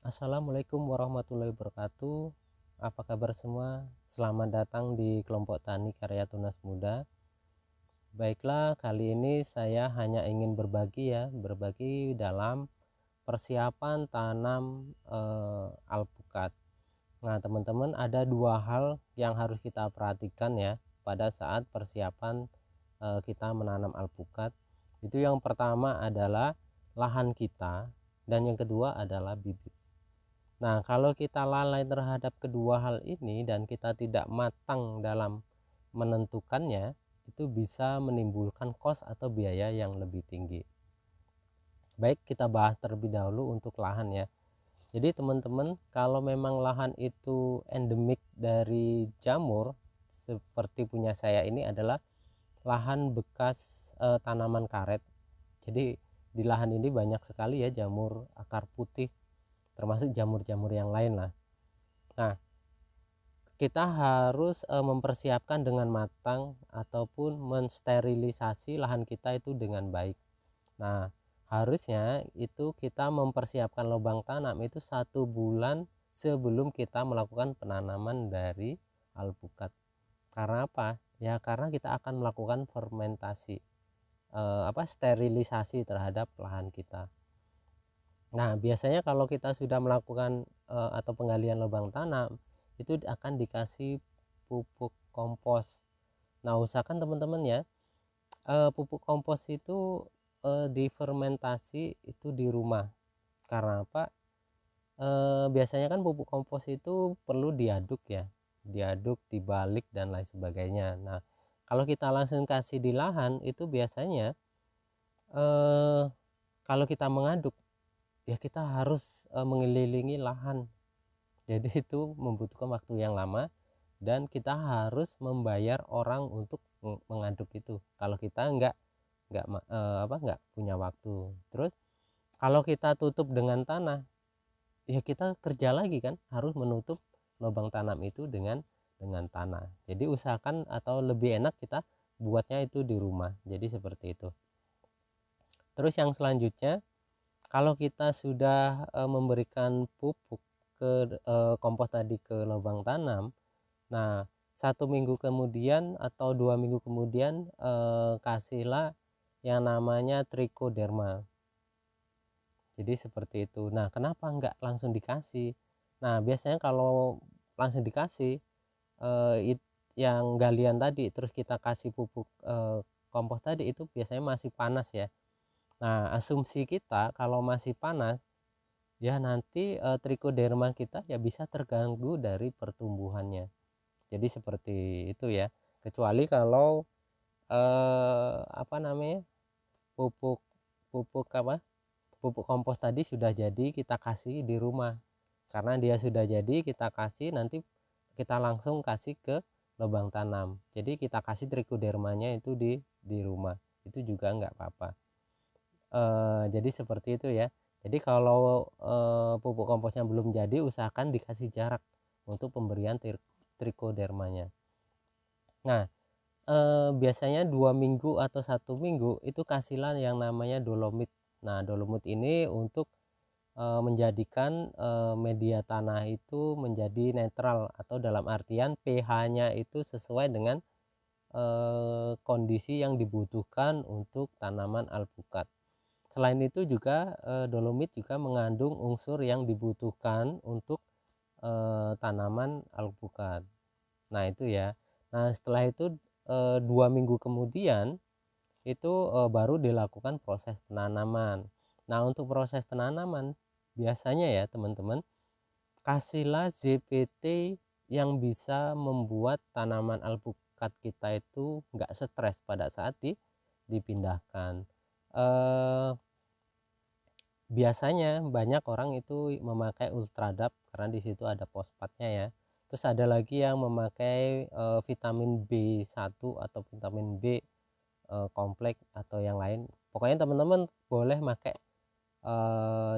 Assalamualaikum warahmatullahi wabarakatuh. Apa kabar semua? Selamat datang di kelompok tani karya tunas muda. Baiklah, kali ini saya hanya ingin berbagi dalam persiapan tanam alpukat. Nah, teman-teman, ada dua hal yang harus kita perhatikan ya pada saat persiapan kita menanam alpukat. Itu yang pertama adalah lahan kita dan yang kedua adalah bibit. Nah, kalau kita lalai terhadap kedua hal ini dan kita tidak matang dalam menentukannya, itu bisa menimbulkan kos atau biaya yang lebih tinggi. Baik, kita bahas terlebih dahulu untuk lahan ya. Jadi teman-teman, kalau memang lahan itu endemik dari jamur, seperti punya saya ini adalah lahan bekas tanaman karet. Jadi di lahan ini banyak sekali ya jamur akar putih, termasuk jamur-jamur yang lain lah. Nah, kita harus mempersiapkan dengan matang ataupun mensterilisasi lahan kita itu dengan baik. Nah, harusnya itu kita mempersiapkan lubang tanam itu 1 bulan sebelum kita melakukan penanaman dari alpukat. Karena apa? Ya karena kita akan melakukan fermentasi, sterilisasi terhadap lahan kita. Nah, biasanya kalau kita sudah melakukan atau penggalian lubang tanam, itu akan dikasih pupuk kompos. Nah, usahakan teman-teman ya, pupuk kompos itu difermentasi itu di rumah. Karena apa? Biasanya kan pupuk kompos itu perlu diaduk ya, diaduk, dibalik dan lain sebagainya. Nah, kalau kita langsung kasih di lahan itu biasanya kalau kita mengaduk ya kita harus mengelilingi lahan, jadi itu membutuhkan waktu yang lama dan kita harus membayar orang untuk mengaduk itu kalau kita nggak punya waktu. Terus kalau kita tutup dengan tanah ya kita kerja lagi kan, harus menutup lubang tanam itu dengan tanah. Jadi usahakan atau lebih enak kita buatnya itu di rumah, jadi seperti itu. Terus yang selanjutnya, kalau kita sudah memberikan pupuk ke kompos tadi ke lubang tanam, nah 1 minggu kemudian atau 2 minggu kemudian kasihlah yang namanya trichoderma. Jadi seperti itu. Nah, kenapa enggak langsung dikasih? Nah, biasanya kalau langsung dikasih yang galian tadi terus kita kasih pupuk kompos tadi itu biasanya masih panas ya. Nah, asumsi kita kalau masih panas ya nanti trichoderma kita ya bisa terganggu dari pertumbuhannya. Jadi seperti itu ya. Kecuali kalau pupuk pupuk pupuk kompos tadi sudah jadi kita kasih di rumah. Karena dia sudah jadi kita kasih, nanti kita langsung kasih ke lubang tanam. Jadi kita kasih trichodermanya itu di rumah. Itu juga enggak apa-apa. Jadi seperti itu ya. Jadi kalau pupuk komposnya belum jadi, usahakan dikasih jarak untuk pemberian trichodermanya. Nah, biasanya 2 minggu atau 1 minggu itu kasihlah yang namanya dolomit. Nah, dolomit ini untuk menjadikan media tanah itu menjadi netral, atau dalam artian pH-nya itu sesuai dengan kondisi yang dibutuhkan untuk tanaman alpukat. Selain itu juga dolomit juga mengandung unsur yang dibutuhkan untuk tanaman alpukat. Nah, itu ya. Nah, setelah itu 2 minggu kemudian itu baru dilakukan proses penanaman. Nah, untuk proses penanaman biasanya ya teman-teman, kasihlah ZPT yang bisa membuat tanaman alpukat kita itu nggak stres pada saat dipindahkan. Biasanya banyak orang itu memakai ultradap karena di situ ada fosfatnya ya. Terus ada lagi yang memakai vitamin B1 atau vitamin B kompleks atau yang lain. Pokoknya teman-teman boleh pakai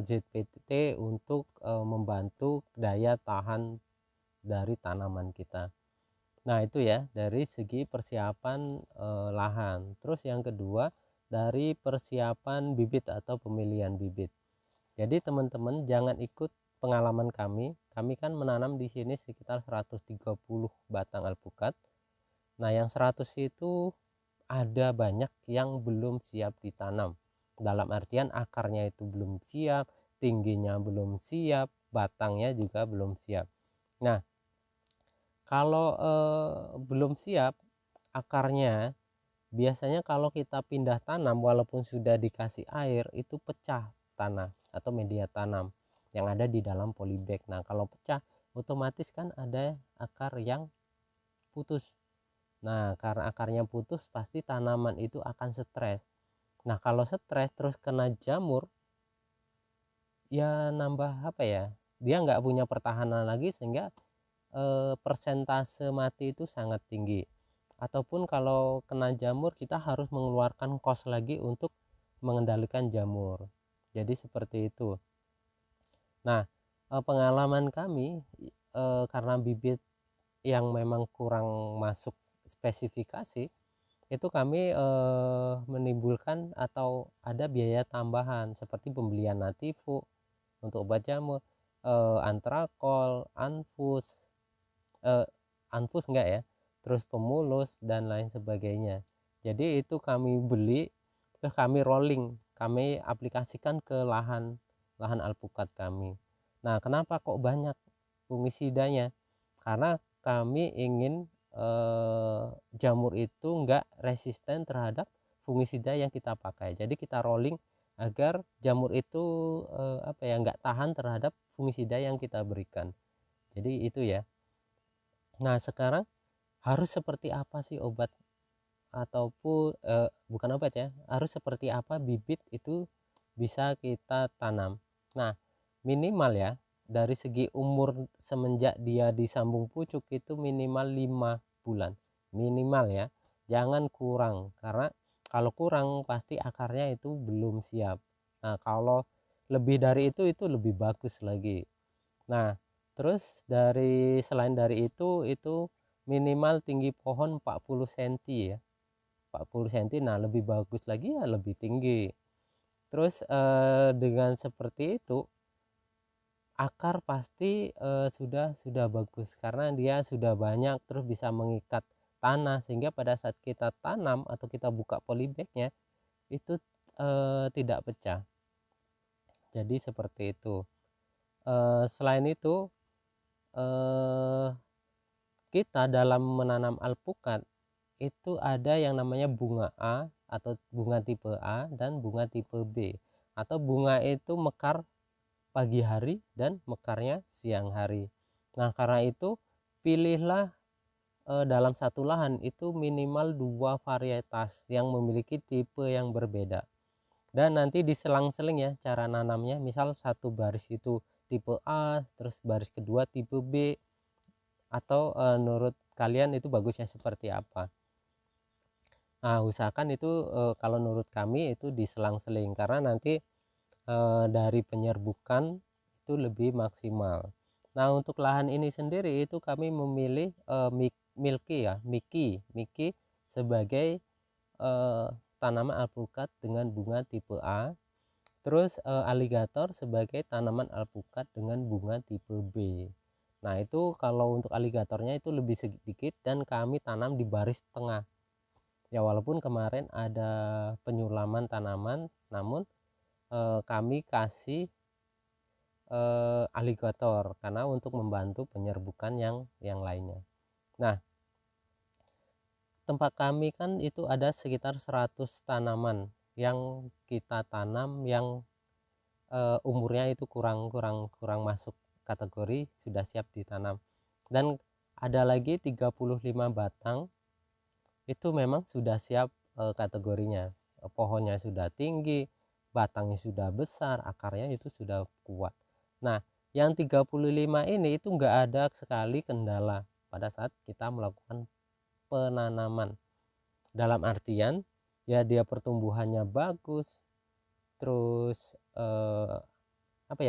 ZPT untuk membantu daya tahan dari tanaman kita. Nah, itu ya dari segi persiapan lahan. Terus yang kedua dari persiapan bibit atau pemilihan bibit. Jadi teman-teman jangan ikut pengalaman kami kan menanam di sini sekitar 130 batang alpukat. Nah, yang 100 itu ada banyak yang belum siap ditanam. Dalam artian akarnya itu belum siap, tingginya belum siap, batangnya juga belum siap. Nah, kalau belum siap akarnya, biasanya kalau kita pindah tanam walaupun sudah dikasih air itu pecah tanah atau media tanam yang ada di dalam polybag. Nah, kalau pecah otomatis kan ada akar yang putus. Nah, karena akarnya putus pasti tanaman itu akan stres. Nah, kalau stres terus kena jamur, ya nambah apa ya, dia nggak punya pertahanan lagi sehingga persentase mati itu sangat tinggi. Ataupun kalau kena jamur kita harus mengeluarkan kos lagi untuk mengendalikan jamur. Jadi seperti itu. Nah, pengalaman kami karena bibit yang memang kurang masuk spesifikasi, itu kami menimbulkan atau ada biaya tambahan seperti pembelian Nativo untuk obat jamur, antrakol, anfus enggak ya, terus pemulus dan lain sebagainya. Jadi itu kami beli, terus kami rolling, kami aplikasikan ke lahan alpukat kami. Nah, kenapa kok banyak fungisidanya? Karena kami ingin jamur itu enggak resisten terhadap fungisida yang kita pakai. Jadi kita rolling agar jamur itu enggak tahan terhadap fungisida yang kita berikan. Jadi itu ya. Nah, sekarang harus seperti apa sih obat ataupun bukan obat ya, harus seperti apa bibit itu bisa kita tanam. Nah, minimal ya, dari segi umur semenjak dia disambung pucuk itu minimal 5 bulan minimal ya, jangan kurang, karena kalau kurang pasti akarnya itu belum siap. Nah, kalau lebih dari itu lebih bagus lagi. Nah, terus selain dari itu minimal tinggi pohon 40 cm ya, 40 cm. Nah, lebih bagus lagi ya lebih tinggi. Terus dengan seperti itu akar pasti sudah bagus karena dia sudah banyak, terus bisa mengikat tanah sehingga pada saat kita tanam atau kita buka polybagnya itu tidak pecah. Jadi seperti itu. Selain itu kita dalam menanam alpukat itu ada yang namanya bunga A atau bunga tipe A dan bunga tipe B, atau bunga itu mekar pagi hari dan mekarnya siang hari. Nah, karena itu pilihlah dalam satu lahan itu minimal 2 varietas yang memiliki tipe yang berbeda, dan nanti diselang-seling ya cara nanamnya. Misal satu baris itu tipe A, terus baris kedua tipe B, atau menurut kalian itu bagusnya seperti apa. Nah, usahakan itu kalau menurut kami itu diselang-seling karena nanti dari penyerbukan itu lebih maksimal. Nah, untuk lahan ini sendiri itu kami memilih Miki sebagai tanaman alpukat dengan bunga tipe A, terus aligator sebagai tanaman alpukat dengan bunga tipe B. Nah, itu kalau untuk aligatornya itu lebih sedikit dan kami tanam di baris tengah ya, walaupun kemarin ada penyulaman tanaman, namun kami kasih aligator karena untuk membantu penyerbukan yang lainnya. Nah, tempat kami kan itu ada sekitar 100 tanaman yang kita tanam yang umurnya itu kurang masuk kategori sudah siap ditanam, dan ada lagi 35 batang itu memang sudah siap kategorinya, pohonnya sudah tinggi, batangnya sudah besar, akarnya itu sudah kuat. Nah, yang 35 ini itu enggak ada sekali kendala pada saat kita melakukan penanaman, dalam artian ya dia pertumbuhannya bagus, terus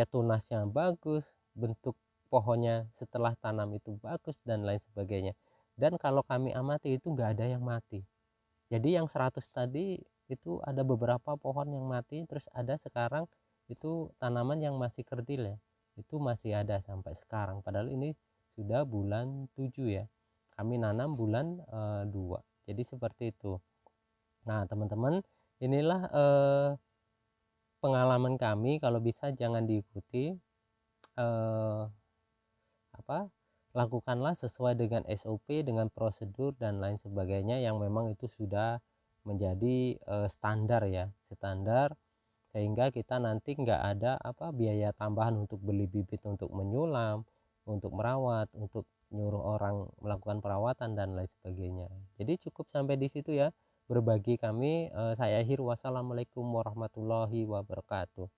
tunasnya bagus, bentuk pohonnya setelah tanam itu bagus dan lain sebagainya. Dan kalau kami amati itu enggak ada yang mati. Jadi yang 100 tadi itu ada beberapa pohon yang mati, terus ada sekarang itu tanaman yang masih kerdil ya. itu masih ada sampai sekarang, padahal ini sudah bulan 7 ya, kami nanam bulan 2. Jadi seperti itu. Nah teman-teman, inilah pengalaman kami. Kalau bisa jangan diikuti, lakukanlah sesuai dengan SOP, dengan prosedur dan lain sebagainya yang memang itu sudah menjadi standar ya, standar, sehingga kita nanti nggak ada biaya tambahan untuk beli bibit, untuk menyulam, untuk merawat, untuk nyuruh orang melakukan perawatan dan lain sebagainya. Jadi cukup sampai di situ ya berbagi kami. Saya akhir, wassalamualaikum warahmatullahi wabarakatuh.